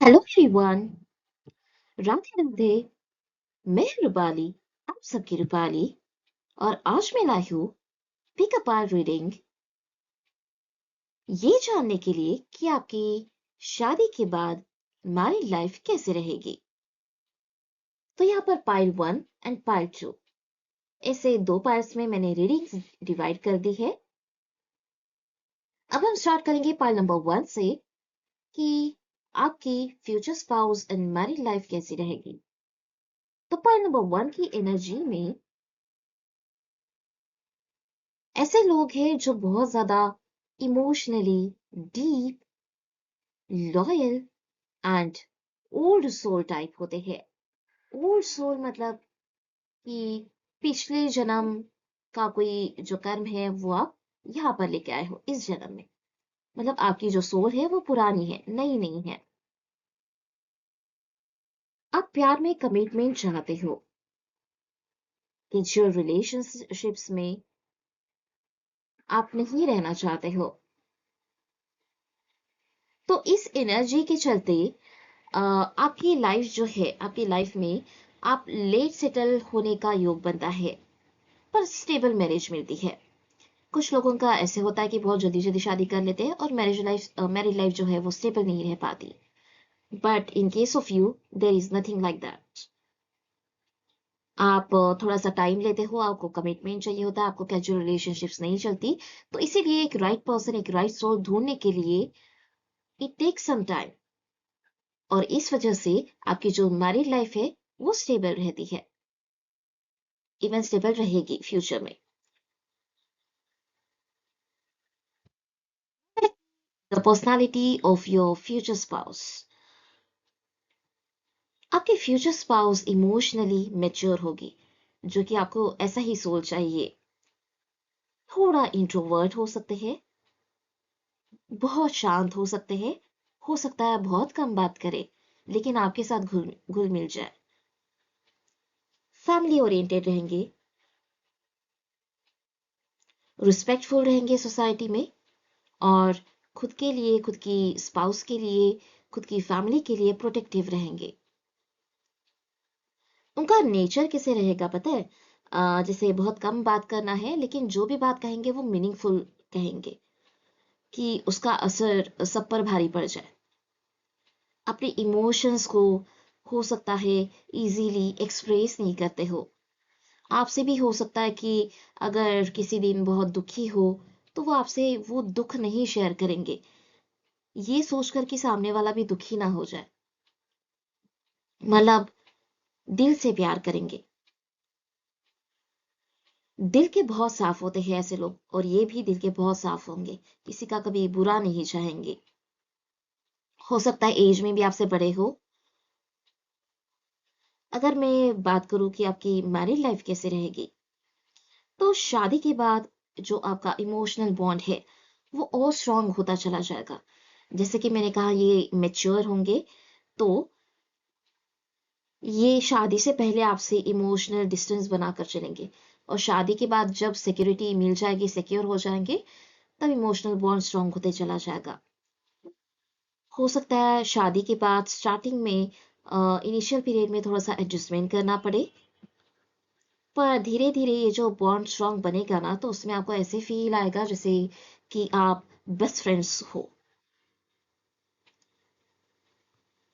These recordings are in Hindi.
Hello everyone. राधे राधे। मैं रूपाली, आप सबकी रूपाली। और आज मैं लाई हूँ पिकअप आर रीडिंग, ये जानने के लिए कि आपकी शादी के बाद मैरिड लाइफ कैसे रहेगी। तो यहाँ पर पाइल 1 एंड पाइल 2, ऐसे दो पार्ट्स में मैंने रीडिंग डिवाइड कर दी है। अब हम स्टार्ट करेंगे पाइल नंबर 1 से कि आपकी future spouse and married life कैसी रहेगी। तो पाइल नंबर 1 की एनर्जी में ऐसे लोग हैं जो बहुत ज्यादा emotionally deep, loyal and old soul type होते हैं। ओल्ड सोल मतलब कि पिछले जन्म का कोई जो कर्म है वो आप यहाँ पर लेके आए हो इस जन्म में। मतलब आपकी जो सोल है वो पुरानी है, नई नहीं है। आप प्यार में कमिटमेंट चाहते हो कि जो रिलेशनशिप्स में आप नहीं रहना चाहते हो। तो इस एनर्जी के चलते आपकी लाइफ जो है, आपकी लाइफ में आप लेट सेटल होने का योग बनता है, पर स्टेबल मैरिज मिलती है। कुछ लोगों का ऐसे होता है कि बहुत जल्दी जल्दी शादी कर लेते हैं और मैरिज लाइफ जो है वो स्टेबल नहीं रह पाती। But in case of you there is nothing like that. आप थोड़ा सा टाइम लेते हो, आपको कमिटमेंट चाहिए होता है, आपको कैजुअल रिलेशनशिप्स नहीं चलती। तो इसीलिए एक राइट पर्सन, एक राइट सोल ढूंढने के लिए इट टेक्स सम टाइम। और इस वजह से आपकी जो मैरिड लाइफ है वो स्टेबल रहती है, इवन स्टेबल रहेगी फ्यूचर में। The personality of your future spouse. आपकी फ्यूचर स्पाउस इमोशनली मैच्योर होगी, जो कि आपको ऐसा ही सोल चाहिए। थोड़ा इंट्रोवर्ट हो सकते हैं, बहुत शांत हो सकता है बहुत कम बात करे, लेकिन आपके साथ घुल घुल मिल जाए। फैमिली ओरिएंटेड रहेंगे, रिस्पेक्टफुल रहेंगे सोसाइटी में, और खुद के लिए, खुद की स्पाउस के लिए, खुद की फैमिली के लिए प्रोटेक्टिव रहेंगे। उनका नेचर कैसे रहेगा पता है? जैसे बहुत कम बात करना है, लेकिन जो भी बात कहेंगे वो मीनिंगफुल कहेंगे, कि उसका असर सब पर भारी पड़ जाए। अपने इमोशंस को हो सकता है इजीली एक्सप्रेस नहीं करते हो। आपसे भी हो सकता है कि अगर किसी दिन बहुत दुखी हो तो वो आपसे वो दुख नहीं शेयर करेंगे, ये सोचकर कि सामने वाला भी दुखी ना हो जाए। मतलब दिल से प्यार करेंगे। दिल के बहुत साफ होते हैं ऐसे लोग, और ये भी दिल के बहुत साफ होंगे, किसी का कभी बुरा नहीं चाहेंगे। हो सकता है एज में भी आपसे बड़े हो। अगर मैं बात करूं कि आपकी मैरिड लाइफ कैसे रहेगी, तो शादी के बाद जो आपका इमोशनल बॉन्ड है वो और स्ट्रांग होता चला जाएगा। जैसे कि मैंने कहा, ये मेच्योर होंगे। तो ये शादी से पहले आपसे इमोशनल डिस्टेंस बनाकर चलेंगे, और शादी के बाद जब सिक्योरिटी मिल जाएगी, सिक्योर हो जाएंगे, तब इमोशनल बॉन्ड स्ट्रांग होते चला जाएगा। हो सकता है शादी के बाद स्टार्टिंग में इनिशियल पीरियड में थोड़ा सा एडजस्टमेंट करना पड़े, पर धीरे धीरे ये जो बॉन्ड स्ट्रांग बनेगा ना, तो उसमें आपको ऐसे फील आएगा जैसे कि आप बेस्ट फ्रेंड्स हो।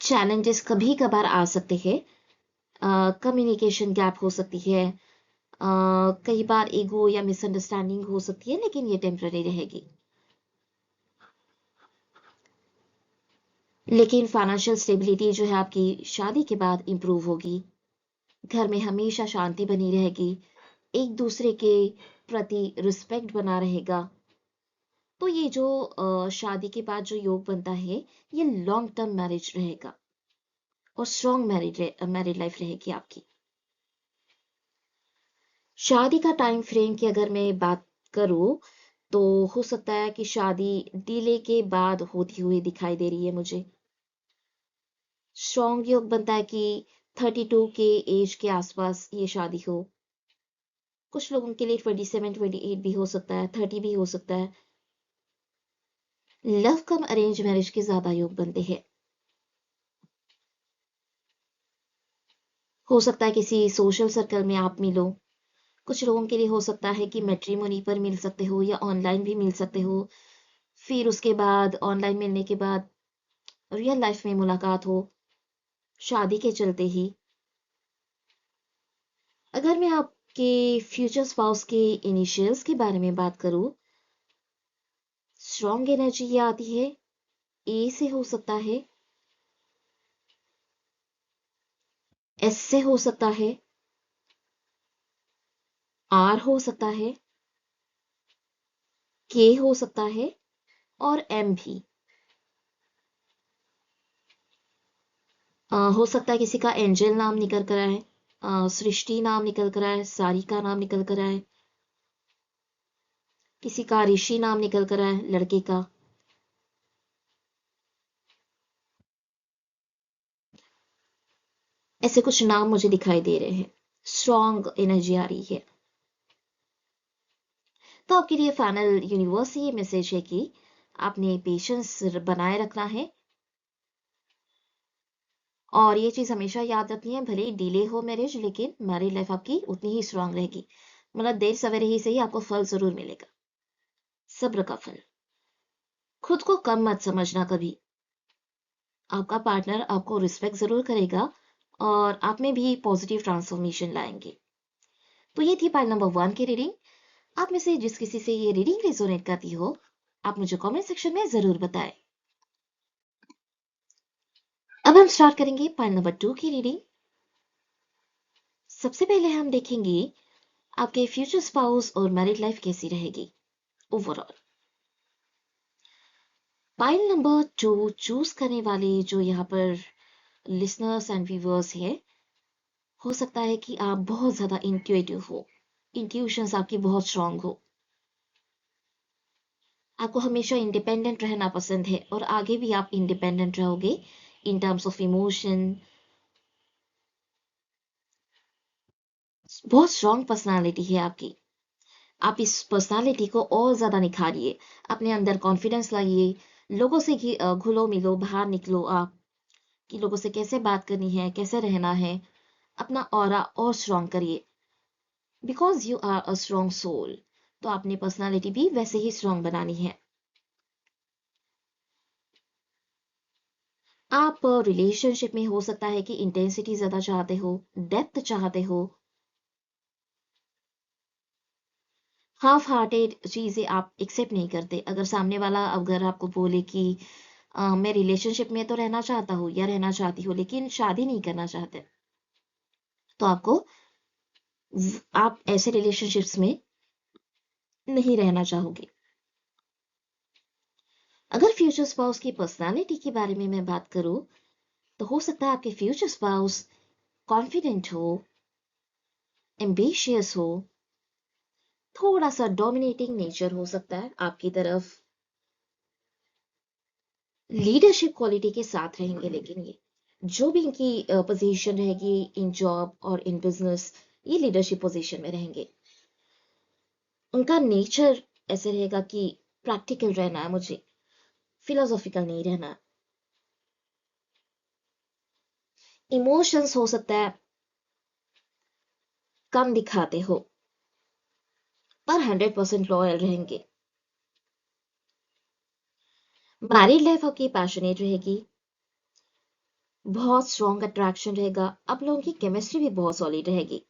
चैलेंजेस कभी कभार आ सकते हैं, कम्युनिकेशन गैप हो सकती है, कई बार ईगो या मिसअंडरस्टैंडिंग हो सकती है, लेकिन ये टेम्पररी रहेगी। लेकिन फाइनेंशियल स्टेबिलिटी जो है आपकी शादी के बाद इंप्रूव होगी। घर में हमेशा शांति बनी रहेगी, एक दूसरे के प्रति रिस्पेक्ट बना रहेगा। तो ये जो शादी के बाद जो योग बनता है, ये लॉन्ग टर्म मैरिज रहेगा, और स्ट्रॉन्ग मैरिड लाइफ रहेगी आपकी। शादी का टाइम फ्रेम की अगर मैं बात करूं, तो हो सकता है कि शादी डिले के बाद होती हुई दिखाई दे रही है मुझे। स्ट्रॉन्ग योग बनता है कि 32 के एज के आसपास ये शादी हो। कुछ लोगों के लिए 27-28 भी हो सकता है, 30 भी हो सकता है। लव कम अरेंज मैरिज के ज्यादा योग बनते हैं। हो सकता है किसी सोशल सर्कल में आप मिलो। कुछ लोगों के लिए हो सकता है कि मैट्रिमोनी पर मिल सकते हो या ऑनलाइन भी मिल सकते हो। फिर उसके बाद ऑनलाइन मिलने के बाद रियल लाइफ में मुलाकात हो, शादी के चलते ही। अगर मैं आपके फ्यूचर स्पाउस के इनिशियल्स के बारे में बात करूं, स्ट्रॉन्ग एनर्जी ये आती है, ए से हो सकता है, एस से हो सकता है, आर हो सकता है, के हो सकता है और एम भी। हो सकता है किसी का एंजल नाम निकल कर आए, सृष्टि नाम निकल कर आए, सारिका नाम निकल कर आए, किसी का ऋषि नाम निकल कर आए लड़के का। ऐसे कुछ नाम मुझे दिखाई दे रहे हैं। स्ट्रॉन्ग एनर्जी आ रही है। तो आपके लिए फाइनल यूनिवर्स से ये मैसेज है कि आपने पेशेंस बनाए रखना है और ये चीज हमेशा याद रखनी है, भले ही डिले हो मैरिज लेकिन मैरिड लाइफ आपकी उतनी ही स्ट्रांग रहेगी। मतलब देर सवेरे ही सही आपको फल जरूर मिलेगा, सब्र का फल। खुद को कम मत समझना कभी। आपका पार्टनर आपको रिस्पेक्ट जरूर करेगा और आप में भी पॉजिटिव ट्रांसफॉर्मेशन लाएंगे। तो ये थी पाइल नंबर 1 की रीडिंग। आप में से जिस किसी से ये रीडिंग रेजोनेट करती हो, आप मुझे कमेंट सेक्शन में जरूर बताएं। अब हम स्टार्ट करेंगे पाइल नंबर 2 की रीडिंग। सबसे पहले हम देखेंगे आपके फ्यूचर स्पाउस और मैरिड लाइफ कैसी रहेगी ओवरऑल। पाइल नंबर 2 चूज करने वाले जो यहाँ पर लिसनर्स एंड व्यूअर्स है, हो सकता है कि आप बहुत ज्यादा इंट्यूटिव हो, इंट्यूशंस आपकी बहुत स्ट्रांग हो। आपको हमेशा इंडिपेंडेंट रहना पसंद है और आगे भी आप इंडिपेंडेंट रहोगे इन टर्म्स ऑफ इमोशन। बहुत स्ट्रांग पर्सनालिटी है आपकी। आप इस पर्सनालिटी को और ज्यादा निखारिए, अपने अंदर कॉन्फिडेंस लाइए। लोगों से घुलो मिलो, बाहर निकलो आप कि लोगों से कैसे बात करनी है, कैसे रहना है। अपना ऑरा और स्ट्रांग करिए, because you are a strong soul. तो आपने पर्सनालिटी भी वैसे ही स्ट्रांग बनानी है। आप रिलेशनशिप में हो सकता है कि इंटेंसिटी ज्यादा चाहते हो, डेप्थ चाहते हो। हाफ हार्टेड चीजें आप एक्सेप्ट नहीं करते। अगर सामने वाला अगर आपको बोले कि मैं रिलेशनशिप में तो रहना चाहता हूँ या रहना चाहती हूँ लेकिन शादी नहीं करना चाहते, तो आप ऐसे रिलेशनशिप्स में नहीं रहना चाहोगे। अगर फ्यूचर स्पाउस की पर्सनालिटी के बारे में मैं बात करूं, तो हो सकता है आपके फ्यूचर स्पाउस कॉन्फिडेंट हो, एम्बिशियस हो, थोड़ा सा डोमिनेटिंग नेचर हो सकता है आपकी तरफ, लीडरशिप क्वालिटी के साथ रहेंगे। लेकिन ये जो भी इनकी पोजीशन रहेगी इन जॉब और इन बिजनेस, ये लीडरशिप पोजीशन में रहेंगे। उनका नेचर ऐसे रहेगा कि प्रैक्टिकल रहना है मुझे, फिलोसॉफिकल नहीं रहना। इमोशंस हो सकता है कम दिखाते हो, पर 100% लॉयल रहेंगे। मैरिड लाइफ आपकी पैशनेट रहेगी, बहुत स्ट्रॉन्ग अट्रैक्शन रहेगा, आप लोगों की केमिस्ट्री भी बहुत सॉलिड रहेगी।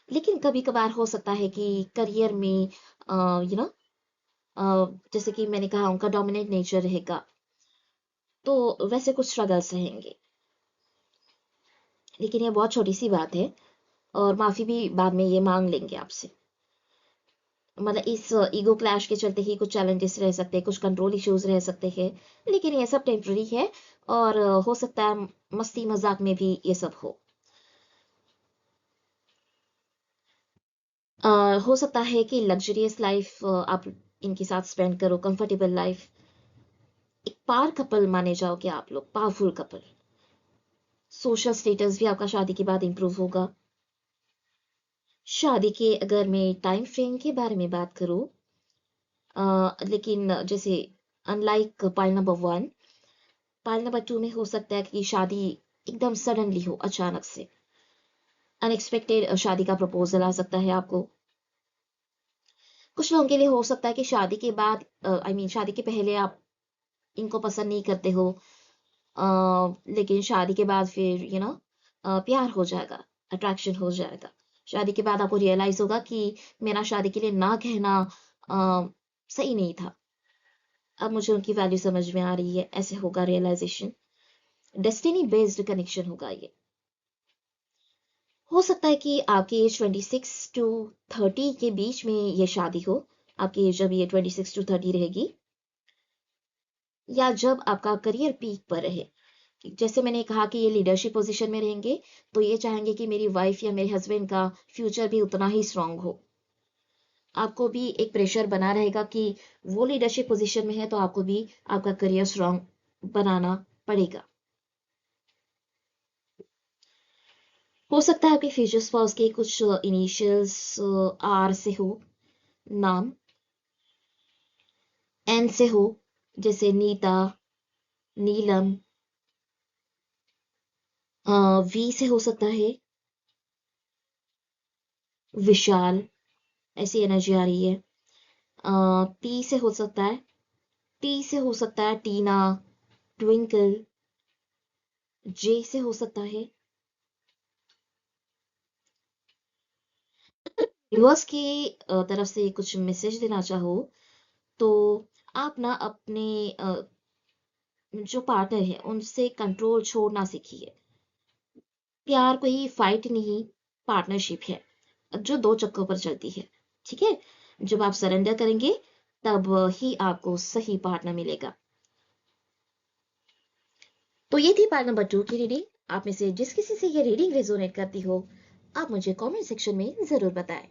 लेकिन कभी कभार हो सकता है कि करियर में यू नो जैसे कि मैंने कहा उनका डोमिनेट नेचर रहेगा, तो वैसे कुछ स्ट्रगल्स रहेंगे। लेकिन ये बहुत छोटी सी बात है और माफी भी बाद में ये मांग लेंगे आपसे। मतलब इस ईगो क्लैश के चलते ही कुछ चैलेंजेस रह सकते हैं, कुछ कंट्रोल इश्यूज रह सकते हैं, लेकिन ये सब टेम्पररी है और हो सकता है मस्ती मजाक में भी ये सब हो। हो सकता है कि लग्जरियस लाइफ आप इनके साथ स्पेंड करो, कंफर्टेबल लाइफ। एक पावर कपल माने जाओगे आप लोग, पावरफुल कपल। सोशल स्टेटस भी आपका शादी के बाद इंप्रूव होगा। शादी के अगर मैं टाइम फ्रेम के बारे में बात करूं, लेकिन जैसे unlike pile number 1, pile number 2 में हो सकता है कि शादी एकदम सडनली हो, अचानक से। अनएक्सपेक्टेड शादी का प्रपोजल आ सकता है आपको। कुछ लोगों के लिए हो सकता है कि शादी के बाद शादी के पहले आप इनको पसंद नहीं करते हो, लेकिन शादी के बाद फिर प्यार हो जाएगा, अट्रैक्शन हो जाएगा। शादी के बाद आपको रियलाइज होगा कि मेरा शादी के लिए ना कहना अ, सही नहीं था। अब मुझे उनकी वैल्यू समझ में आ रही है, ऐसे होगा रियलाइजेशन। डेस्टिनी बेस्ड कनेक्शन होगा ये। हो सकता है कि आपकी एज 26 टू 30 के बीच में ये शादी हो। आपकी एज जब ये 26 टू 30 रहेगी, या जब आपका करियर पीक पर रहे। जैसे मैंने कहा कि ये लीडरशिप पोजीशन में रहेंगे, तो ये चाहेंगे कि मेरी वाइफ या मेरे हस्बैंड का फ्यूचर भी उतना ही स्ट्रांग हो। आपको भी एक प्रेशर बना रहेगा कि वो लीडरशिप पोजीशन में है, तो आपको भी आपका करियर स्ट्रांग बनाना पड़ेगा। हो सकता है आपके फ्यूचर स्पाउस के कुछ इनिशियल्स आर से हो, नाम एन से हो, जैसे नीता, नीलम, वी से हो सकता है विशाल, ऐसी एनर्जी आ रही है। टी से हो सकता है, टी से हो सकता है टीना, ट्विंकल। जे से हो सकता है यूनिवर्स की तरफ से कुछ मैसेज देना चाहो, तो आप ना अपने जो पार्टनर है उनसे कंट्रोल छोड़ना सीखिए। प्यार कोई फाइट नहीं, पार्टनरशिप है जो दो चक्कों पर चलती है। ठीक है, जब आप सरेंडर करेंगे तब ही आपको सही पार्टनर मिलेगा। तो ये थी पार्ट नंबर 2 की रीडिंग। आप में से जिस किसी से ये रीडिंग रेजोनेट करती हो, आप मुझे कमेंट सेक्शन में जरूर बताएं।